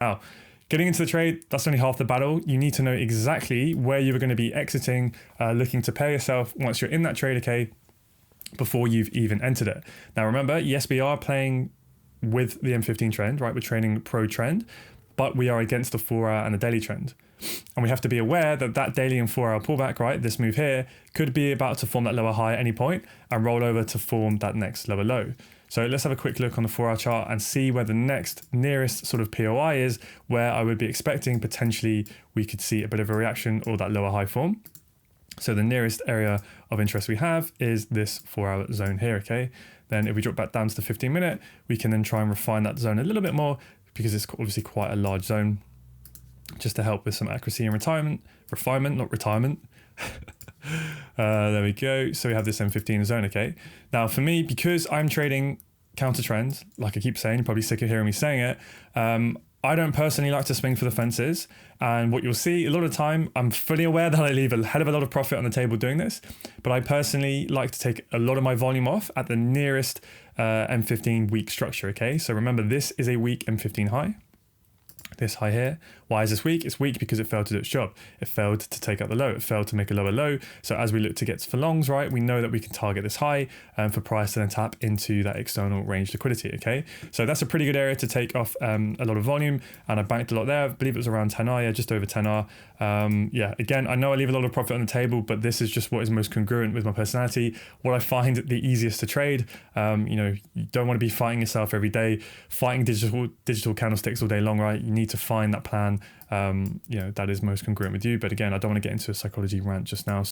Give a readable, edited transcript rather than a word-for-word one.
Now, getting into the trade, that's only half the battle. You need to know exactly where you're going to be exiting, looking to pair yourself once you're in that trade, okay, before you've even entered it. Now, remember, yes, we are playing with the M15 trend, right? We're trading pro trend, but we are against the 4-hour and the daily trend. And we have to be aware that that daily and 4-hour pullback, right, this move here, could be about to form that lower high at any point and roll over to form that next lower low. So let's have a quick look on the 4-hour chart and see where the next nearest sort of POI is, where I would be expecting potentially we could see a bit of a reaction or that lower high form. So the nearest area of interest we have is this 4-hour zone here, okay? Then if we drop back down to the 15-minute, we can then try and refine that zone a little bit more because it's obviously quite a large zone, just to help with some accuracy and refinement, not retirement. There we go. So we have this M15 zone, okay? Now for me, because I'm trading counter trend, like I keep saying, you're probably sick of hearing me saying it, I don't personally like to swing for the fences. And what you'll see a lot of the time, I'm fully aware that I leave a hell of a lot of profit on the table doing this, but I personally like to take a lot of my volume off at the nearest M15 weak structure, okay? So remember, this is a weak M15 high. This high here. Why is this weak? It's weak because it failed to do its job. It failed to take out the low. It failed to make a lower low. So as we look to get for longs, right, we know that we can target this high for price and then tap into that external range liquidity, okay? So that's a pretty good area to take off a lot of volume, and I banked a lot there. I believe it was around 10R, yeah, just over 10R. Yeah, again, I know I leave a lot of profit on the table, but this is just what is most congruent with my personality, what I find the easiest to trade. You know, you don't want to be fighting yourself every day, fighting digital candlesticks all day long, right? You need to find that plan, you know, that is most congruent with you. But again, I don't want to get into a psychology rant just now.